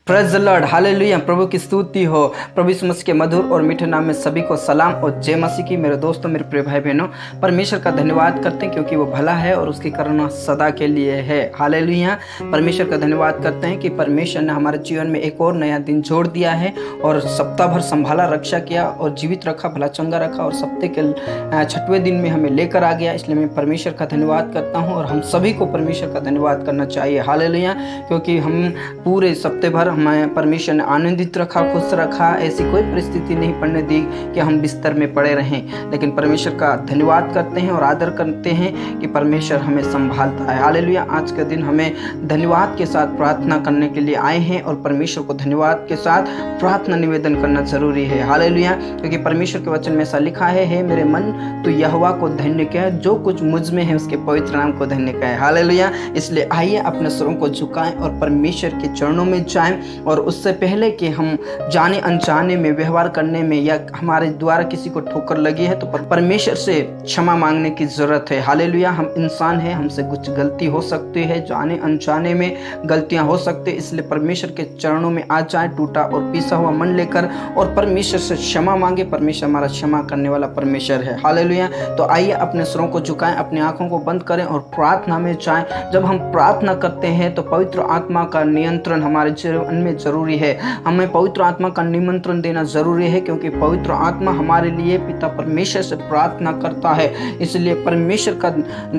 Praise the Lord, hallelujah. प्रभु की स्तुति हो। प्रभु यीशु मसीह के मधुर और मीठे नाम में सभी को सलाम और जय मसीह की। मेरे दोस्तों, मेरे प्रिय भाई बहनों, परमेश्वर का धन्यवाद करते हैं क्योंकि वो भला है और उसकी करुणा सदा के लिए है। हालेलुया। परमेश्वर का धन्यवाद करते हैं कि परमेश्वर ने हमारे जीवन में एक और नया दिन जोड़ दिया है और सप्ताह भर संभाला, रक्षा किया और जीवित रखा, भला चंगा रखा और सप्ताह के 6वें दिन में हमें लेकर आ गया। इसलिए मैं परमेश्वर का धन्यवाद करता हूँ और हम सभी को परमेश्वर का धन्यवाद करना चाहिए। हालेलुया। क्योंकि हम पूरे सप्ताह भर हमें परमेश्वर ने आनंदित रखा, खुश रखा। ऐसी कोई परिस्थिति नहीं पड़ने दी कि हम बिस्तर में पड़े रहें, लेकिन परमेश्वर का धन्यवाद करते हैं और आदर करते हैं कि परमेश्वर हमें संभालता है। हालेलुया। आज के दिन हमें धन्यवाद के साथ प्रार्थना करने के लिए आए हैं और परमेश्वर को धन्यवाद के साथ प्रार्थना निवेदन करना जरूरी है। हालेलुया। क्योंकि परमेश्वर के वचन में ऐसा लिखा है, हे मेरे मन तू यहोवा को धन्य कह, जो कुछ मुझ में है उसके पवित्र नाम को धन्य कह। हालेलुया। इसलिए आइए अपने स्वरों को झुकाएं और परमेश्वर के चरणों में जाएं और उससे पहले कि हम जाने अनजाने में व्यवहार करने में या हमारे द्वारा किसी को ठोकर लगी है तो परमेश्वर से क्षमा मांगने की जरूरत है। हालेलुया। हम इंसान हैं, हमसे कुछ गलती हो सकती है, जाने अनजाने में गलतियां हो सकती है। इसलिए परमेश्वर के चरणों में आ जाए टूटा और पिसा हुआ मन लेकर और परमेश्वर से क्षमा मांगे। परमेश्वर हमारा क्षमा करने वाला परमेश्वर है। हालेलुया। तो आइए अपने स्वरों को झुकाएं, अपनी आंखों को बंद करें और प्रार्थना में जाएं। जब हम प्रार्थना करते हैं तो पवित्र आत्मा का नियंत्रण हमारे जीवन में जरूरी है। हमें पवित्र आत्मा का निमंत्रण देना जरूरी है क्योंकि पवित्र आत्मा हमारे लिए पिता परमेश्वर से प्रार्थना करता है। इसलिए परमेश्वर का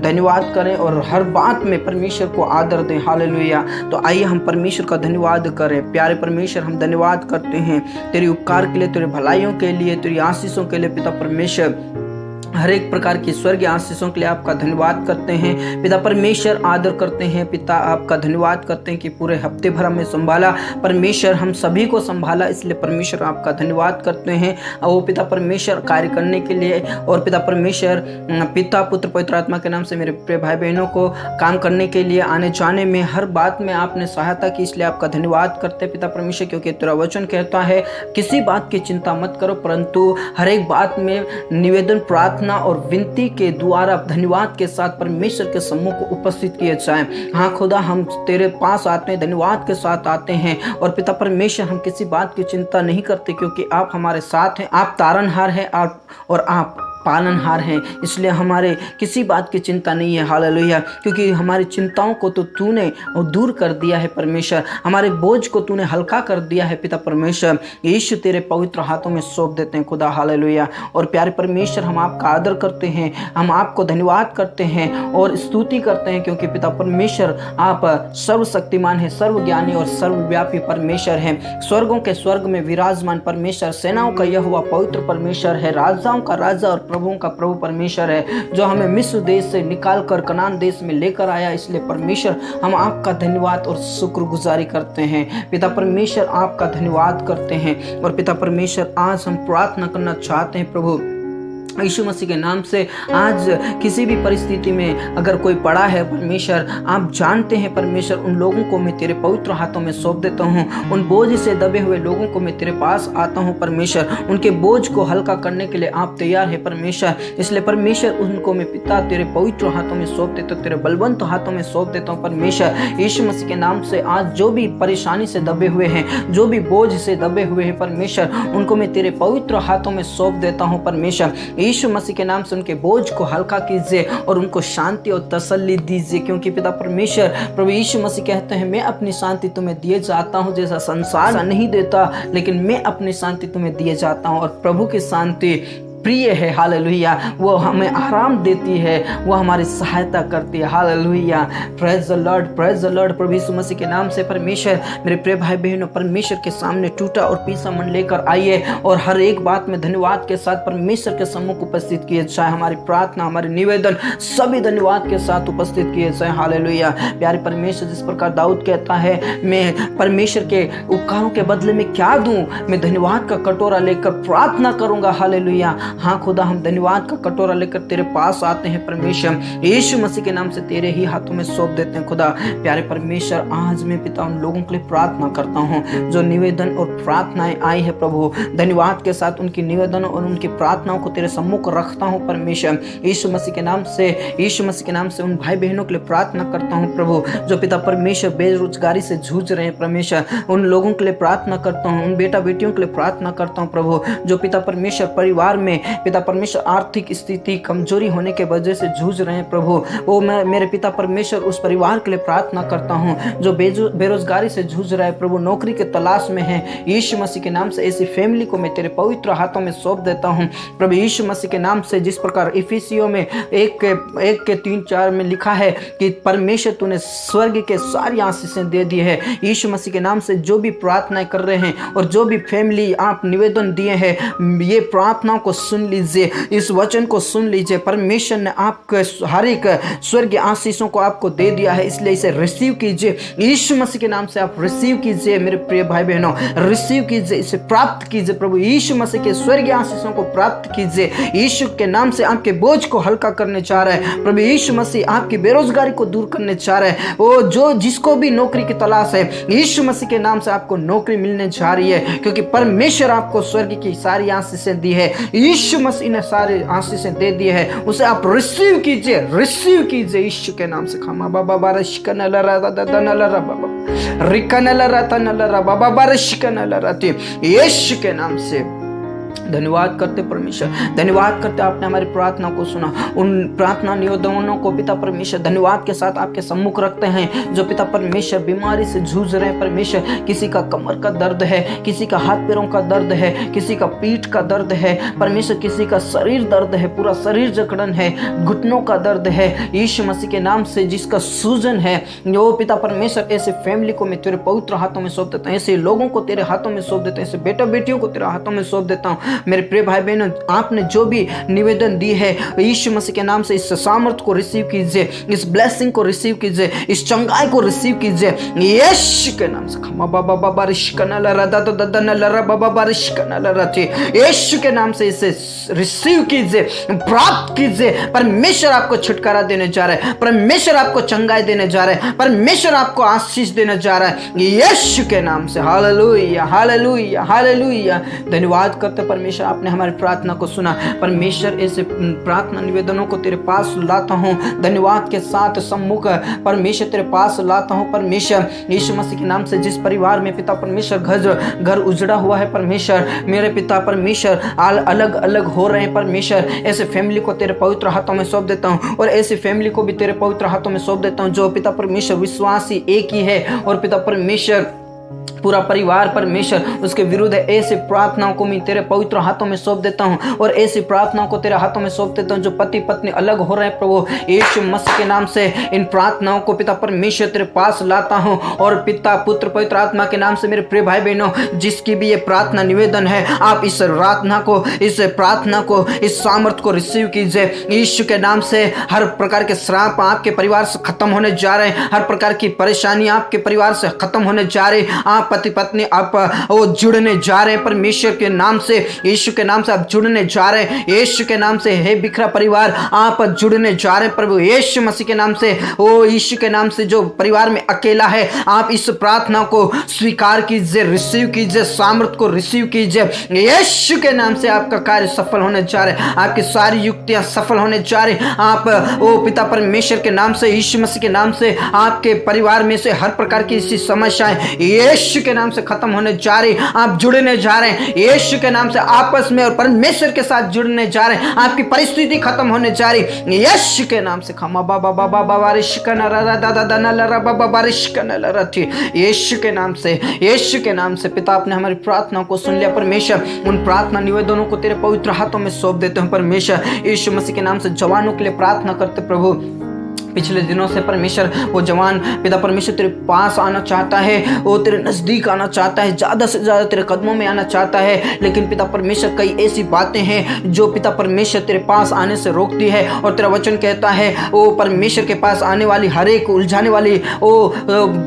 धन्यवाद करें और हर बात में परमेश्वर को आदर दें। हालेलुया। तो आइए हम परमेश्वर का धन्यवाद करें। प्यारे परमेश्वर, हम धन्यवाद करते हैं तेरी उपकार के लिए, तेरे भलाइयों के लिए, तेरी आशीषों के लिए। पिता परमेश्वर, हर एक प्रकार की स्वर्गीय आशीषों के लिए आपका धन्यवाद करते हैं। पिता परमेश्वर, आदर करते हैं। पिता आपका धन्यवाद करते हैं कि पूरे हफ्ते भर हमें संभाला। परमेश्वर हम सभी को संभाला, इसलिए परमेश्वर आपका धन्यवाद करते हैं। वो पिता परमेश्वर कार्य करने के लिए और पिता परमेश्वर पिता पुत्र पवित्र आत्मा के नाम से मेरे प्रिय भाई बहनों को काम करने के लिए आने जाने में हर बात में आपने सहायता की, इसलिए आपका धन्यवाद करते हैं पिता परमेश्वर। क्योंकि तेरा वचन कहता है किसी बात की चिंता मत करो, परंतु हर एक बात में निवेदन, प्रार्थना और विनती के द्वारा धन्यवाद के साथ परमेश्वर के सम्मुख को उपस्थित किए जाएं। हाँ खुदा, हम तेरे पास आते हैं, धन्यवाद के साथ आते हैं और पिता परमेश्वर हम किसी बात की चिंता नहीं करते क्योंकि आप हमारे साथ हैं। आप तारनहार हैं और आप पालनहार हैं, इसलिए हमारे किसी बात की चिंता नहीं है। हालेलुया। क्योंकि हमारी चिंताओं को तो तूने दूर कर दिया है परमेश्वर, हमारे बोझ को तूने हल्का कर दिया है पिता परमेश्वर। यीशु तेरे पवित्र हाथों में सौंप देते हैं खुदा। हालेलुया। और प्यारे परमेश्वर, हम आपका आदर करते हैं, हम आपको धन्यवाद करते हैं और स्तुति करते हैं क्योंकि पिता परमेश्वर आप सर्वशक्तिमान है, सर्वज्ञानी और सर्वव्यापी परमेश्वर हैं। स्वर्गों के स्वर्ग में विराजमान परमेश्वर, सेनाओं का यहोवा पवित्र परमेश्वर है, राजाओं का राजा और प्रभुओं का प्रभु परमेश्वर है, जो हमें मिस्र देश से निकाल कर कनान देश में लेकर आया। इसलिए परमेश्वर हम आपका धन्यवाद और शुक्रगुजारी करते हैं। पिता परमेश्वर, आपका धन्यवाद करते हैं और पिता परमेश्वर आज हम प्रार्थना करना चाहते हैं प्रभु यीशु मसीह के नाम से। आज किसी भी परिस्थिति में अगर कोई पड़ा है परमेश्वर, आप जानते हैं परमेश्वर, उन लोगों को मैं तेरे पवित्र हाथों में सौंप देता हूँ। उन बोझ से दबे हुए लोगों को मैं तेरे पास आता हूँ परमेश्वर। उनके बोझ को हल्का करने के लिए आप तैयार है परमेश्वर। इसलिए परमेश्वर, उनको मैं पिता तेरे पवित्र हाथों में सौंप देता हूँ, तेरे बलवंत हाथों में सौंप देता हूँ परमेश्वर। यीशु मसीह के नाम से आज जो भी परेशानी से दबे हुए हैं, जो भी बोझ से दबे हुए हैं परमेश्वर, उनको मैं तेरे पवित्र हाथों में सौंप देता हूँ परमेश्वर। यीशु मसीह के नाम से उनके बोझ को हल्का कीजिए और उनको शांति और तसल्ली दीजिए क्योंकि पिता परमेश्वर, प्रभु यीशु मसीह कहते हैं, मैं अपनी शांति तुम्हें दिए जाता हूं, जैसा संसार नहीं देता, लेकिन मैं अपनी शांति तुम्हें दिए जाता हूं। और प्रभु की शांति प्रिय है। हालेलुया। वो हमें आराम देती है, वो हमारी सहायता करती है। Hallelujah. Praise the Lord, praise the Lord. प्रभु यीशु मसीह के नाम से परमेश्वर, मेरे प्रिय भाई बहनों, परमेश्वर के सामने टूटा और पीसा मन लेकर आइए और हर एक बात में धन्यवाद के साथ परमेश्वर के सम्मुख उपस्थित किए जाए। हमारी प्रार्थना, हमारे निवेदन सभी धन्यवाद के साथ उपस्थित किए जाए। हालेलुया। प्यारे परमेश्वर, जिस प्रकार दाऊद कहता है, मैं परमेश्वर के उपकारों के बदले में क्या दूं, मैं धन्यवाद का कटोरा लेकर प्रार्थना करूंगा। हालेलुया। हाँ खुदा, हम धन्यवाद का कटोरा लेकर तेरे पास आते हैं परमेश्वर, यीशु मसीह के नाम से तेरे ही हाथों में सौंप देते हैं खुदा। प्यारे परमेश्वर, आज मैं पिता उन लोगों के लिए प्रार्थना करता हूँ जो निवेदन और प्रार्थनाएं आई है प्रभु, धन्यवाद के साथ उनकी निवेदन और उनकी प्रार्थनाओं को तेरे सम्मुख रखता हूँ परमेश्वर, यीशु मसीह के नाम से उन भाई बहनों के लिए प्रार्थना करता हूँ प्रभु जो पिता परमेश्वर बेरोजगारी से जूझ रहे हैं परमेश्वर, उन लोगों के लिए प्रार्थना करता हूँ, उन बेटा बेटियों के लिए प्रार्थना करता हूँ प्रभु जो पिता परमेश्वर परिवार में पिता परमेश्वर आर्थिक स्थिति कमजोरी होने के वजह से जूझ रहे हैं प्रभु, वो मैं मेरे पिता परमेश्वर उस परिवार के लिए प्रार्थना करता हूँ जो बेरोजगारी से जूझ रहा है प्रभु, नौकरी के तलाश में है, यीशु मसीह के नाम से ऐसी फैमिली को मैं तेरे पवित्र हाथों में सौंप देता हूँ प्रभु यीशु मसीह के नाम से। जिस प्रकार इफिसियों में 1:3-4 में लिखा है कि परमेश्वर तूने स्वर्ग के सारी आशीषें दे दी है, यीशु मसीह के नाम से जो भी प्रार्थनाएं कर रहे हैं और जो भी फैमिली आप निवेदन दिए हैं, ये प्रार्थनाओं को सुन लीजिए, इस वचन को सुन लीजिए। परमेश्वर ने आपके हर एक स्वर्ग आशीषों को आपको दे दिया है, इसलिए इसे रिसीव कीजिए, यीशु मसीह के नाम से आप रिसीव कीजिए मेरे प्रिय भाई बहनों, रिसीव कीजिए, इसे प्राप्त कीजिए प्रभु यीशु मसीह के स्वर्गीय आशीषों को प्राप्त कीजिए। यीशु के नाम से आपके बोझ को हल्का करने चाह रहा है प्रभु यीशु मसीह, आपकी बेरोजगारी को दूर करने चाह रहा है, वो जो जिसको भी नौकरी की तलाश है यीशु मसीह के नाम से आपको नौकरी मिलने जा रही है, क्योंकि परमेश्वर आपको स्वर्ग की सारी आशीषें दी है, यीशु मसीह ने सारी आशीषें दे दी है, उसे आप रिसीव कीजिए यीशु के नाम से। खामा बाबा बारिशकनला बाबा रिकनला रतनला बाबा बारिशकनला रति यीशु के नाम से धन्यवाद करते परमेश्वर, धन्यवाद करते आपने हमारी प्रार्थना को सुना। उन प्रार्थना निवेदनों को पिता परमेश्वर धन्यवाद के साथ आपके सम्मुख रखते हैं जो पिता परमेश्वर बीमारी से जूझ रहे हैं परमेश्वर, किसी का कमर का दर्द है, किसी का हाथ पैरों का दर्द है, किसी का पीठ का दर्द है परमेश्वर, किसी का शरीर दर्द है, पूरा शरीर जकड़न है, घुटनों का दर्द है, यीशु मसीह के नाम से जिसका सूजन है, जो पिता परमेश्वर ऐसे फैमिली को मैं तेरे पवित्र हाथों में सौंप देता हूँ, ऐसे लोगों को तेरे हाथों में सौंप देता हूँ, ऐसे बेटा बेटियों को तेरे हाथों में सौंप देता हूँ। मेरे प्रिय भाई बहनों, आपने जो भी निवेदन दी है यीशु मसीह के नाम से इस सामर्थ को रिसीव कीजिए, इस ब्लेसिंग को रिसीव कीजिए, इस चंगाई को रिसीव कीजिए यीशु के नाम से। खमा बाबा बाबा रिश्कनला रदा तो ददनला रा बाबा बारिशकनला रति यीशु के नाम से इसे रिसीव कीजिए, प्राप्त कीजिए। परमेश्वर आपको छुटकारा देने जा रहा है, परमेश्वर आपको चंगाई देने जा रहा है, परमेश्वर आपको आशीष देने जा रहा है यीशु के नाम से। Hallelujah hallelujah hallelujah. धन्यवाद करते परमेश्वर, आपने हमारी प्रार्थना को सुना परमेश्वर। ऐसे प्रार्थना निवेदनों को तेरे पास लाता हूँ धन्यवाद के साथ सम्मुख परमेश्वर तेरे पास लाता हूँ परमेश्वर, यीशु मसीह के नाम से। जिस परिवार में पिता परमेश्वर घर उजड़ा हुआ है परमेश्वर, मेरे पिता परमेश्वर अलग अलग हो रहे हैं परमेश्वर, ऐसे फैमिली को तेरे पवित्र हाथों में सौंप देता हूँ और ऐसी फैमिली को भी तेरे पवित्र हाथों में सौंप देता हूँ जो पिता परमेश्वर विश्वासी एक ही है और पिता परमेश्वर पूरा परिवार परमेश्वर उसके विरुद्ध है। ऐसी प्रार्थनाओं को मैं तेरे पवित्र हाथों में सौंप देता हूँ और ऐसी प्रार्थनाओं को तेरे हाथों में सौंप देता हूँ जो पति पत्नी अलग हो रहे हैं प्रभु यीशु मसीह के नाम से। इन प्रार्थनाओं को पिता परमेश्वर तेरे पास लाता हूँ और पिता पुत्र पवित्र आत्मा के नाम से मेरे प्रिय भाई बहनों, जिसकी भी ये प्रार्थना निवेदन है, आप इस प्रार्थना को इस सामर्थ को रिसीव कीजिए यीशु के नाम से। हर प्रकार के श्राप आपके परिवार से खत्म होने जा रहे हैं, हर प्रकार की परेशानी आपके परिवार से खत्म होने जा रही है। आप पति पत्नी आप वो जुड़ने जा रहे हैं परमेश्वर के नाम से, यीशु के नाम से आप जुड़ने जा रहे हैं यीशु के नाम से। हे बिखरा परिवार आप जुड़ने जा रहे हैं प्रभु यीशु मसीह के नाम से। ओ यीशु के नाम से जो परिवार में अकेला है, आप इस प्रार्थना को स्वीकार कीजिए, रिसीव कीजिए, सामर्थ को रिसीव कीजिए यीशु के नाम से। आपका कार्य सफल होने जा रहे हैं, आपकी सारी युक्तियां सफल होने जा रही। आप ओ पिता परमेश्वर के नाम से, यीशु मसीह के नाम से, आपके परिवार में से हर प्रकार की ऐसी समस्याएं यीशु के नाम से खत्म होने जा रही। आप जुड़ने जा रहे हैं यीशु के नाम से, आपस में और परमेश्वर के साथ जुड़ने जा रहे हैं। आपकी परिस्थिति खत्म होने जा रही यीशु के नाम से। खमा बाबा बाबा बारिशकनला दादा दनला बाबा बारिशकनला रति यीशु के नाम से, यीशु के नाम से। पिता आपने हमारी प्रार्थना को सुन लिया परमेश्वर, उन प्रार्थना निवेदनों को तेरे पवित्र हाथों में सौंप देते हैं परमेश्वर यीशु मसीह के नाम से। जवानों के लिए प्रार्थना करते प्रभु, पिछले दिनों से परमेश्वर वो जवान पिता परमेश्वर तेरे पास आना चाहता है, वो तेरे नज़दीक आना चाहता है, ज़्यादा से ज़्यादा तेरे कदमों में आना चाहता है, लेकिन पिता परमेश्वर कई ऐसी बातें हैं जो पिता परमेश्वर तेरे पास आने से रोकती है। और तेरा वचन कहता है वो परमेश्वर के पास आने वाली हर एक उलझाने वाली वो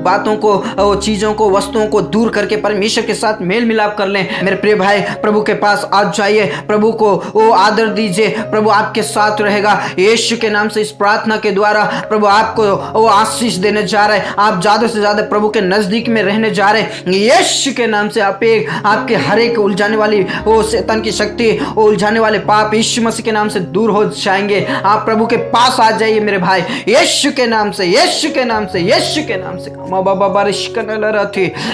बातों को, वो चीज़ों को, वस्तुओं को दूर करके परमेश्वर के साथ मेल मिलाप कर लें। मेरे प्रिय भाई, प्रभु के पास आज जाइए, प्रभु को वो आदर दीजिए, प्रभु आपके साथ रहेगा। यीशु के नाम से इस प्रार्थना के द्वारा प्रभु आपको वो आशीष देने जा रहे हैं। आप ज्यादा से ज्यादा प्रभु के नजदीक में रहने जा रहे हैं। यीशु के नाम से आपके हर एक उलझाने वाली वो शैतान की शक्ति, वो उलझाने वाले पाप यीशु मसीह के नाम से दूर हो जाएंगे। आप प्रभु के पास आ जाइए मेरे भाई, यीशु के नाम से, यीशु के नाम से, यीशु के नाम से।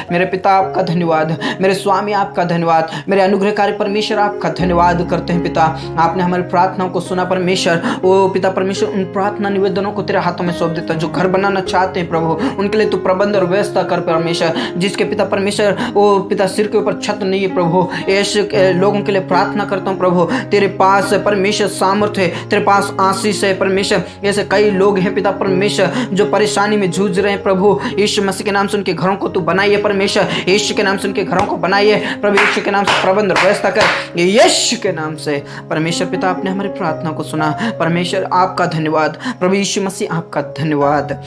मेरे पिता आपका धन्यवाद, मेरे स्वामी आपका धन्यवाद, मेरे अनुग्रहकारी परमेश्वर आपका धन्यवाद करते हैं पिता। आपने हमारी प्रार्थनाओं को सुना परमेश्वर। वो पिता परमेश्वर उन प्रार्थना निवेदनों को तेरे हाथों में सौंप देता है जो घर बनाना चाहते हैं प्रभु, उनके लिए तू प्रबंध और व्यवस्था कर परमेश्वर। जिसके पिता परमेश्वर वो पिता सिर के ऊपर छत नहीं है प्रभु, ऐसे लोगों के लिए प्रार्थना करता हूँ प्रभु। तेरे पास परमेश्वर सामर्थ्य है, तेरे पास आशीष है परमेश्वर। ऐसे कई लोग हैं पिता परमेश्वर जो परेशानी में जूझ रहे हैं प्रभु, यीशु मसीह के नाम से उनके घरों को तू बनाइए परमेश्वर। यीशु के नाम से उनके घरों को बनाइए प्रभु, यीशु के नाम से प्रबंध और व्यवस्था कर यीशु के नाम से परमेश्वर। पिता आपने हमारी प्रार्थना को सुना परमेश्वर, आपका धन्यवाद प्रभु यीशु मसीह, आपका धन्यवाद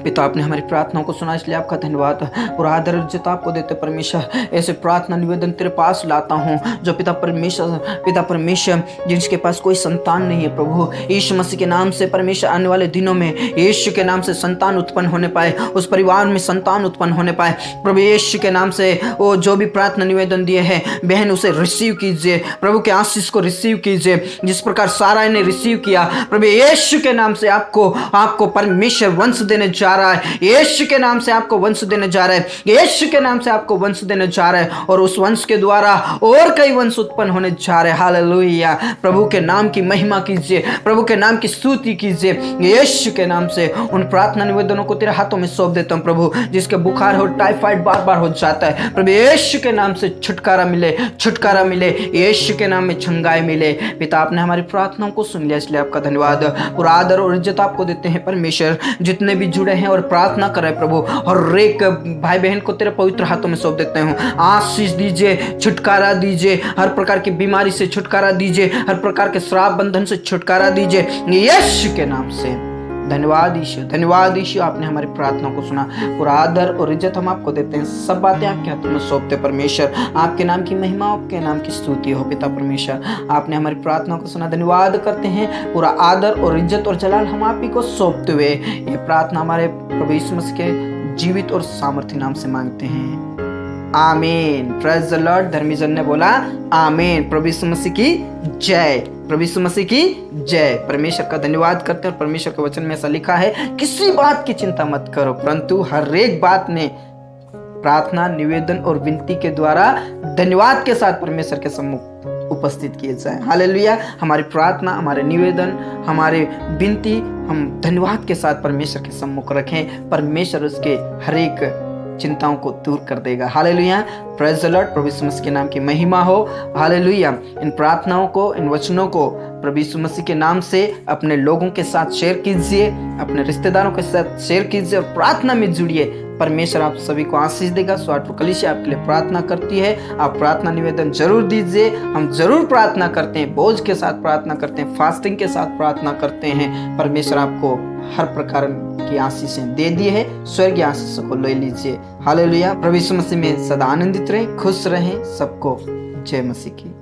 पिता। आपने हमारी प्रार्थनाओं को सुना इसलिए आपका धन्यवाद और आदर इज्जत आपको देते परमेश्वर। ऐसे प्रार्थना निवेदन तेरे पास लाता हूँ जो पिता परमेश्वर जिसके पास कोई संतान नहीं है प्रभु, यीशु मसीह के नाम से परमेश्वर आने वाले दिनों में यीशु के नाम से संतान उत्पन्न होने पाए, उस परिवार में संतान उत्पन्न होने पाए प्रभु यीशु के नाम से। वो जो भी प्रार्थना निवेदन दिए हैं बहन उसे रिसीव कीजिए प्रभु के आशीष को रिसीव कीजिए, जिस प्रकार सारा ने रिसीव किया प्रभु यीशु के नाम से। आपको परमेश्वर वंश देने जा रहा है, यीशु के नाम से आपको वंश देने जा रहा है, यीशु के नाम से आपको वंश देने जा रहा है और उस वंश के द्वारा और कई वंश उत्पन्न होने जा रहे हैं। हालेलुया। प्रभु के नाम की महिमा कीजिए, प्रभु के नाम की स्तुति कीजिए यीशु के नाम से। उन प्रार्थना निवेदनों को तेरे हाथों में सौंप देता हूं प्रभु, जिसके बुखार हो, टाइफाइड बार बार हो जाता है प्रभु यीशु के नाम से छुटकारा मिले, छुटकारा मिले यीशु के नाम में, चंगाई मिले। पिता आपने हमारी प्रार्थनाओं को सुन लिया इसलिए आपका धन्यवाद और आदर और इज्जत आपको देते हैं परमेश्वर। जितने भी जुड़े हैं और प्रार्थना कर रहे प्रभु, और एक भाई बहन को तेरे पवित्र हाथों में सौंप देते हूँ। आशीष दीजिए, छुटकारा दीजिए, हर प्रकार की बीमारी से छुटकारा दीजिए, हर प्रकार के श्राप बंधन से छुटकारा दीजिए यीशु के नाम से। धन्यवाद ईश्वर, धन्यवाद ईश्वर। आपने हमारी प्रार्थनाओं को सुना और आदर और इज्जत हम आपको देते हैं। सब बातें आपके हाथों में सौंपते परमेश्वर। आपके नाम की महिमा, आपके नाम की स्तुति हो पिता परमेश्वर। आपने हमारी प्रार्थनाओं को सुना, धन्यवाद करते हैं। पूरा आदर और इज्जत और जलाल हम आप ही को सौंपते हुए ये प्रार्थना हमारे प्रभु यीशु मसीह के जीवित और सामर्थ्य नाम से मांगते हैं, आमीन। Praise the Lord. धर्मी जन ने बोला आमीन। प्रभु यीशु मसीह की जय, प्रभु यीशु मसीह की जय। परमेश्वर का धन्यवाद करते हैं। परमेश्वर के वचन में ऐसा लिखा है, किसी बात की चिंता मत करो परंतु हर एक बात ने प्रार्थना, निवेदन और विनती के द्वारा धन्यवाद के साथ परमेश्वर के सम्मुख उपस्थित किए जाए। हालेलुया। हमारी प्रार्थना, हमारे निवेदन, हमारे विनती हम धन्यवाद के साथ परमेश्वर के सम्मुख रखें। परमेश्वर उसके हर एक चिंताओं को दूर कर देगा। हालेलुया। Praise the Lord. प्रभु यीशु मसीह के नाम की महिमा हो। हालेलुया। इन प्रार्थनाओं को, इन वचनों को प्रभु यीशु मसीह के नाम से अपने लोगों के साथ शेयर कीजिए, अपने रिश्तेदारों के साथ शेयर कीजिए और प्रार्थना में जुड़िए। परमेश्वर आप सभी को आशीष देगा। स्वार्थ कलीसिया आपके लिए प्रार्थना करती है। आप प्रार्थना निवेदन जरूर दीजिए। हम जरूर प्रार्थना करते हैं, बोझ के साथ प्रार्थना करते हैं, फास्टिंग के साथ प्रार्थना करते हैं। परमेश्वर आपको हर प्रकार की आशीषें दे दी है। स्वर्गीय आशीषों को ले लीजिए। हालेलुया। प्रभु यीशु मसीह में सदा आनंदित रहें, खुश रहें। सबको जय मसीह की।